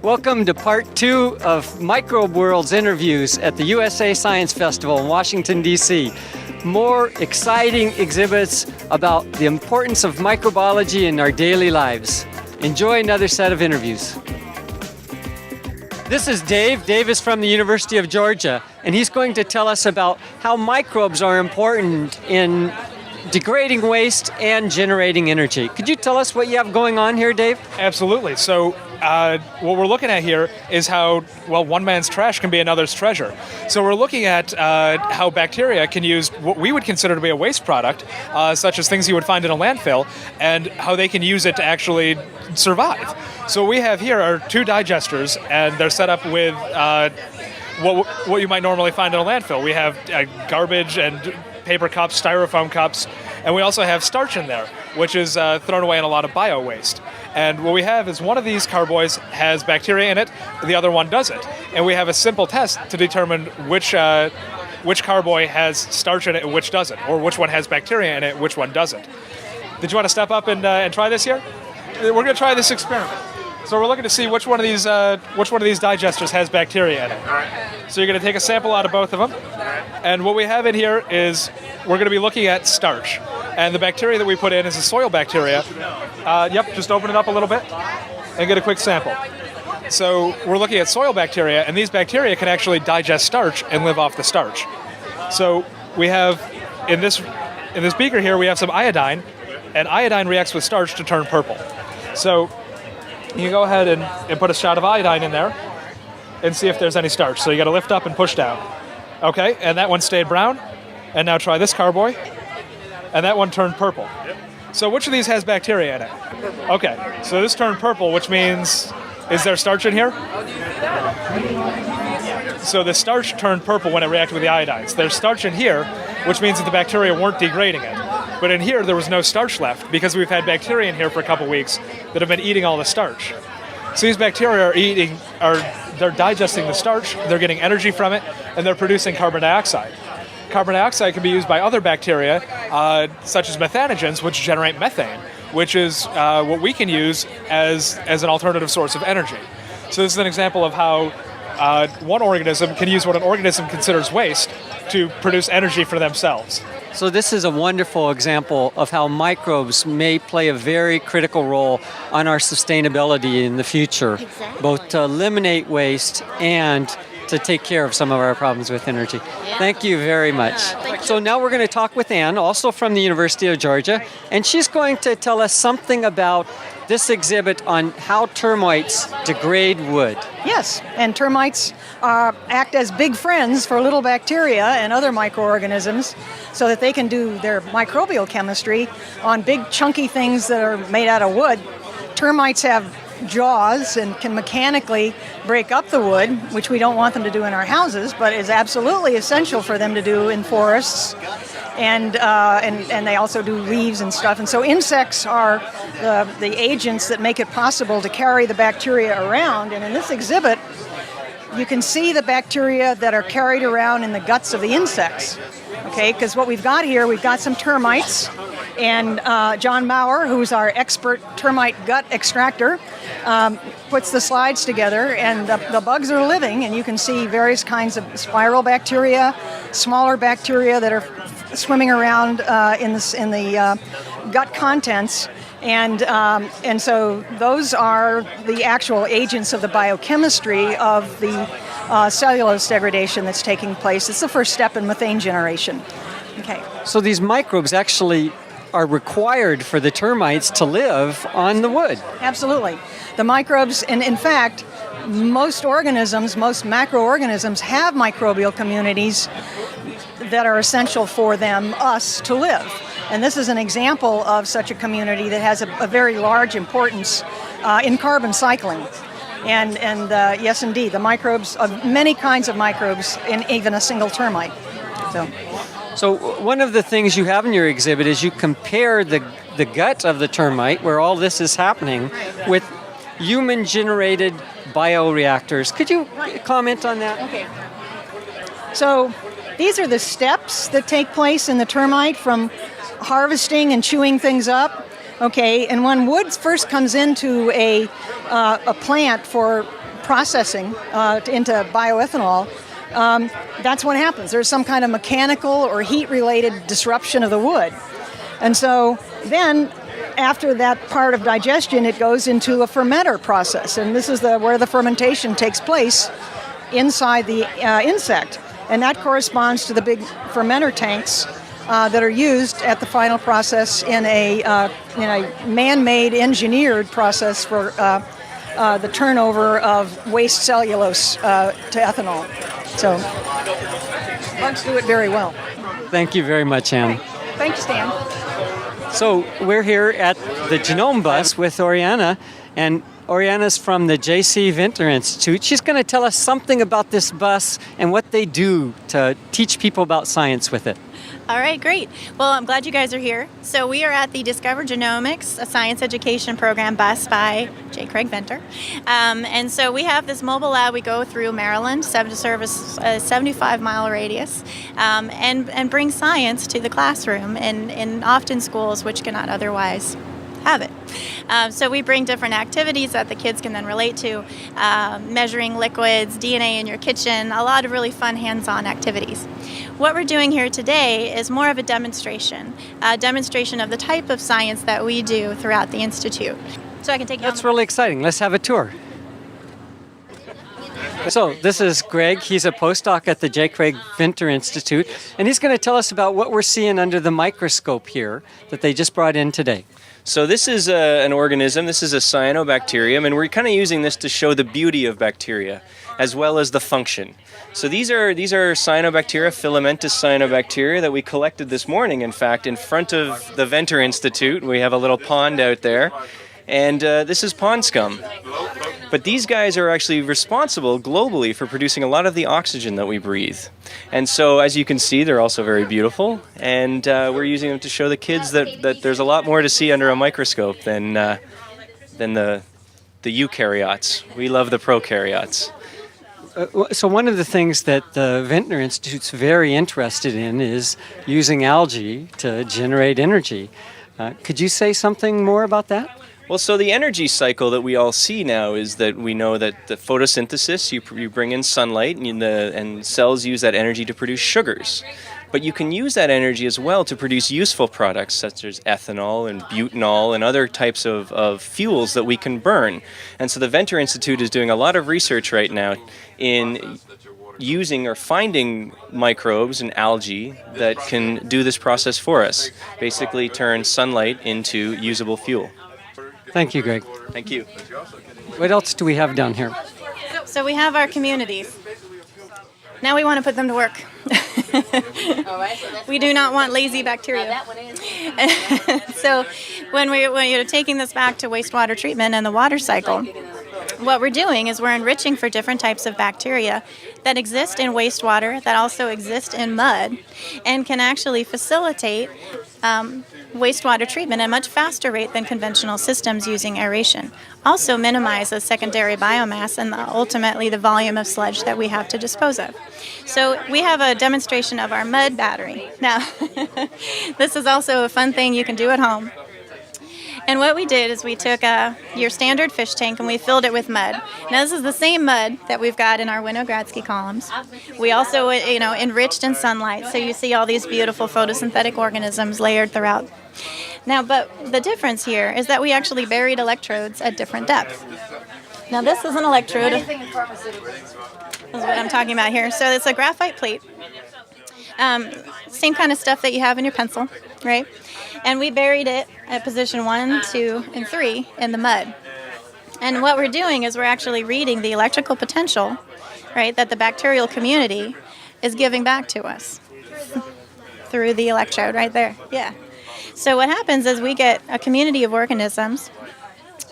Welcome to part 2 of MicrobeWorld's interviews at the USA Science Festival in Washington, D.C. More exciting exhibits about the importance of microbiology in our daily lives. Enjoy another set of interviews. This is Dave. Dave is from the University of Georgia, and he's going to tell us about how microbes are important in degrading waste and generating energy. Could you tell us what you have going on here, Dave? Absolutely. So what we're looking at here is how, well, one man's trash can be another's treasure. So we're looking at how bacteria can use what we would consider to be a waste product, such as things you would find in a landfill, and how they can use it to actually survive. So what we have here are 2 digesters, and they're set up with what you might normally find in a landfill. We have garbage and paper cups, styrofoam cups, and we also have starch in there, which is thrown away in a lot of bio waste. And what we have is one of these carboys has bacteria in it, the other one doesn't. And we have a simple test to determine which carboy has starch in it and which doesn't, or which one has bacteria in it and which one doesn't. Did you want to step up and try this here? We're going to try this experiment. So we're looking to see which one of these digesters has bacteria in it. So you're going to take a sample out of both of them. And what we have in here is we're going to be looking at starch. And the bacteria that we put in is a soil bacteria. Just open it up a little bit and get a quick sample. So we're looking at soil bacteria, and these bacteria can actually digest starch and live off the starch. So we have, in this beaker here, we have some iodine, and iodine reacts with starch to turn purple. So you can go ahead and put a shot of iodine in there and see if there's any starch. So you got to lift up and push down. Okay, and that one stayed brown. And now try this carboy. And that one turned purple. So which of these has bacteria in it? Okay, so this turned purple, which means, is there starch in here? So the starch turned purple when it reacted with the iodines. There's starch in here, which means that the bacteria weren't degrading it. But in here, there was no starch left because we've had bacteria in here for a couple weeks that have been eating all the starch. So these bacteria they're digesting the starch, they're getting energy from it, and they're producing carbon dioxide. Carbon dioxide can be used by other bacteria, such as methanogens, which generate methane, which is what we can use as an alternative source of energy. So this is an example of how one organism can use what an organism considers waste to produce energy for themselves. So this is a wonderful example of how microbes may play a very critical role on our sustainability in the future, both to eliminate waste and to take care of some of our problems with energy. Yeah. Thank you very much. So now we're going to talk with Ann, also from the University of Georgia, and she's going to tell us something about this exhibit on how termites degrade wood. Yes, and termites act as big friends for little bacteria and other microorganisms so that they can do their microbial chemistry on big chunky things that are made out of wood. Termites have jaws and can mechanically break up the wood, which we don't want them to do in our houses, but is absolutely essential for them to do in forests. And they also do leaves and stuff. And so insects are the agents that make it possible to carry the bacteria around. And in this exhibit, you can see the bacteria that are carried around in the guts of the insects. Okay, because what we've got here, we've got some termites. And John Maurer, who's our expert termite gut extractor, puts the slides together, and the bugs are living, and you can see various kinds of spiral bacteria, smaller bacteria that are swimming around in the gut contents, and so those are the actual agents of the biochemistry of the cellulose degradation that's taking place. It's the first step in methane generation. Okay. So these microbes actually are required for the termites to live on the wood. Absolutely. The microbes, and in fact, most macroorganisms have microbial communities that are essential for us to live. And this is an example of such a community that has a very large importance in carbon cycling. And yes, indeed, the microbes, of many kinds of microbes, in even a single termite. So one of the things you have in your exhibit is you compare the gut of the termite, where all this is happening, with human-generated bioreactors. Could you comment on that? Okay. So these are the steps that take place in the termite, from harvesting and chewing things up Okay, and when wood first comes into a plant for processing into bioethanol, that's what happens. There's some kind of mechanical or heat-related disruption of the wood. And so then, after that part of digestion, it goes into a fermenter process. And this is where the fermentation takes place inside the insect. And that corresponds to the big fermenter tanks that are used at the final process in a man-made, engineered process for the turnover of waste cellulose to ethanol. So bugs do it very well. Thank you very much, Anne. Thank you, Stan. So we're here at the Genome Bus with Oriana, and Oriana's from the J.C. Vintner Institute. She's going to tell us something about this bus and what they do to teach people about science with it. All right, great. Well, I'm glad you guys are here. So we are at the DiscoverGenomics, a science education program bus by J. Craig Venter. And so we have this mobile lab. We go through Maryland to service a 75-mile radius and bring science to the classroom in often schools which cannot otherwise have it. So we bring different activities that the kids can then relate to, measuring liquids, DNA in your kitchen, a lot of really fun hands-on activities. What we're doing here today is more of a demonstration of the type of science that we do throughout the Institute. So I can take you That's really exciting. Let's have a tour. So this is Greg. He's a postdoc at the J. Craig Venter Institute, and he's going to tell us about what we're seeing under the microscope here that they just brought in today. So this is an organism, this is a cyanobacterium, and we're kind of using this to show the beauty of bacteria as well as the function. So these are cyanobacteria, filamentous cyanobacteria that we collected this morning, in fact, in front of the Venter Institute. We have a little pond out there, and this is pond scum. But these guys are actually responsible globally for producing a lot of the oxygen that we breathe. And so, as you can see, they're also very beautiful, and we're using them to show the kids that there's a lot more to see under a microscope than the eukaryotes. We love the prokaryotes. So one of the things that the Vintner Institute's very interested in is using algae to generate energy. Could you say something more about that? Well, so the energy cycle that we all see now is that we know that the photosynthesis, you bring in sunlight, and cells use that energy to produce sugars. But you can use that energy as well to produce useful products such as ethanol and butanol and other types of fuels that we can burn. And so the Venter Institute is doing a lot of research right now in using or finding microbes and algae that can do this process for us, basically turn sunlight into usable fuel. Thank you, Greg. Thank you. What else do we have down here? So we have our communities. Now we want to put them to work. We do not want lazy bacteria. So when you're taking this back to wastewater treatment and the water cycle, what we're doing is we're enriching for different types of bacteria that exist in wastewater, that also exist in mud, and can actually facilitate wastewater treatment at a much faster rate than conventional systems using aeration. Also minimize the secondary biomass and ultimately the volume of sludge that we have to dispose of. So we have a demonstration of our mud battery. Now, this is also a fun thing you can do at home. And what we did is we took your standard fish tank and we filled it with mud. Now this is the same mud that we've got in our Winogradsky columns. We also, enriched in sunlight, so you see all these beautiful photosynthetic organisms layered throughout. Now, but the difference here is that we actually buried electrodes at different depths. Now this is an electrode. This is what I'm talking about here. So it's a graphite plate. Same kind of stuff that you have in your pencil, right? And we buried it at position 1, 2, and 3 in the mud. And what we're doing is we're actually reading the electrical potential, right, that the bacterial community is giving back to us through the electrode right there. Yeah. So what happens is we get a community of organisms,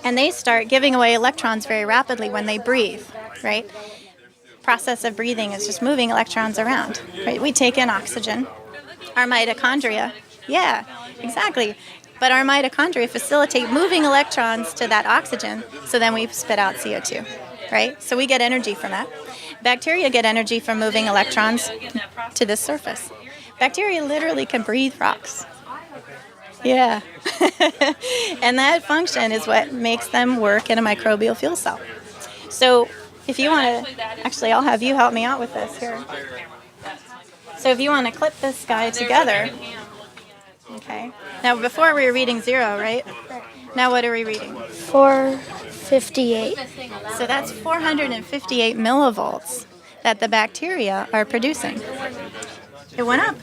and they start giving away electrons very rapidly when they breathe, right? Process of breathing is just moving electrons around, right? We take in oxygen. Our mitochondria, yeah, exactly. But our mitochondria facilitate moving electrons to that oxygen, so then we spit out CO2, right? So we get energy from that. Bacteria get energy from moving electrons to this surface. Bacteria literally can breathe rocks. Yeah. And that function is what makes them work in a microbial fuel cell. So if you want to, actually I'll have you help me out with this here. So if you want to clip this guy together, okay. Now before we were reading 0, right? Now what are we reading? 458. So that's 458 millivolts that the bacteria are producing. It went up.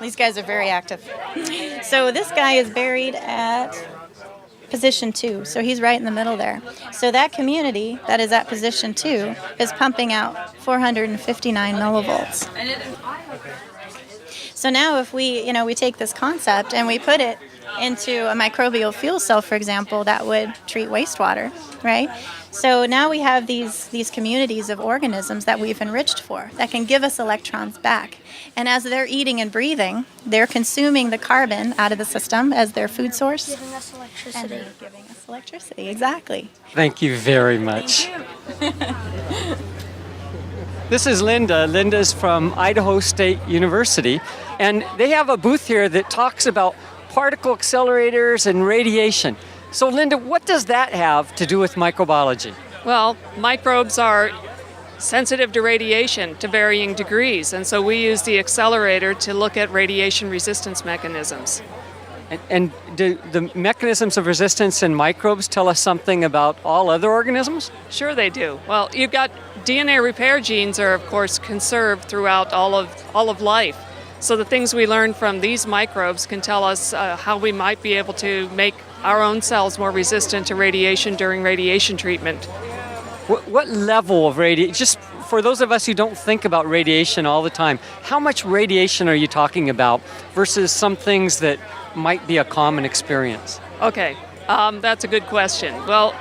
These guys are very active. So this guy is buried at position 2. So he's right in the middle there. So that community that is at position 2 is pumping out 459 millivolts. So now if we take this concept and we put it into a microbial fuel cell, for example, that would treat wastewater, right? So now we have these communities of organisms that we've enriched for that can give us electrons back. And as they're eating and breathing, they're consuming the carbon out of the system as their food source. Giving us electricity. And they're giving us electricity, exactly. Thank you very much. This is Linda. Linda's from Idaho State University, and they have a booth here that talks about particle accelerators and radiation. So Linda, what does that have to do with microbiology? Well, microbes are sensitive to radiation to varying degrees, and so we use the accelerator to look at radiation resistance mechanisms. And do the mechanisms of resistance in microbes tell us something about all other organisms? Sure they do. Well, you've got DNA repair genes are, of course, conserved throughout all of life. So the things we learn from these microbes can tell us how we might be able to make our own cells more resistant to radiation during radiation treatment. What level of radiation, just for those of us who don't think about radiation all the time, how much radiation are you talking about versus some things that might be a common experience? Okay, that's a good question. Well,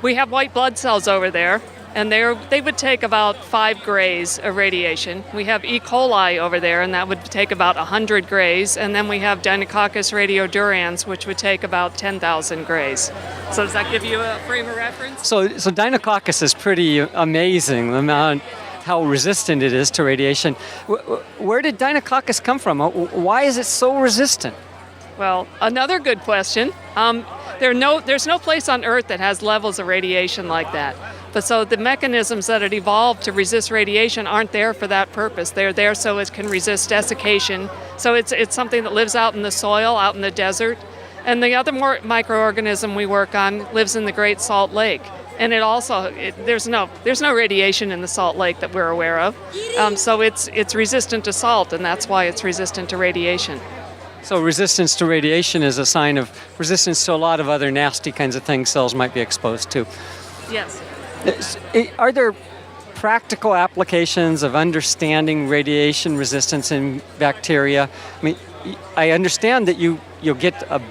we have white blood cells over there, and they would take about 5 grays of radiation. We have E. coli over there, and that would take about 100 grays. And then we have Deinococcus radiodurans, which would take about 10,000 grays. So does that give you a frame of reference? So Deinococcus is pretty amazing, the amount, how resistant it is to radiation. Where did Deinococcus come from? Why is it so resistant? Well, another good question. There's no place on Earth that has levels of radiation like that. But so the mechanisms that had evolved to resist radiation aren't there for that purpose. They're there so it can resist desiccation. So it's something that lives out in the soil, out in the desert. And the other microorganism we work on lives in the Great Salt Lake. And there's no radiation in the Salt Lake that we're aware of. So it's resistant to salt, and that's why it's resistant to radiation. So resistance to radiation is a sign of resistance to a lot of other nasty kinds of things cells might be exposed to. Yes. Are there practical applications of understanding radiation resistance in bacteria? I mean, I understand that you'll get an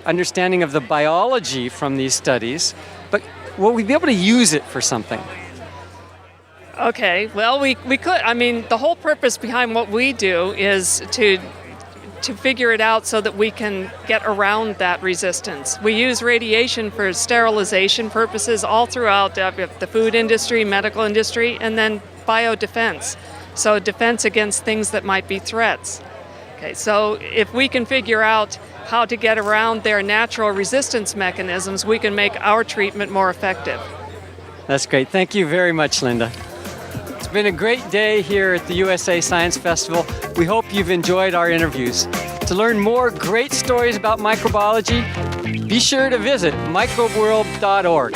understanding of the biology from these studies, but will we be able to use it for something? Okay, well, we could. I mean, the whole purpose behind what we do is to figure it out so that we can get around that resistance. We use radiation for sterilization purposes all throughout the food industry, medical industry, and then biodefense. So defense against things that might be threats. Okay, so if we can figure out how to get around their natural resistance mechanisms, we can make our treatment more effective. That's great. Thank you very much, Linda. It's been a great day here at the USA Science Festival. We hope you've enjoyed our interviews. To learn more great stories about microbiology, be sure to visit microbeworld.org.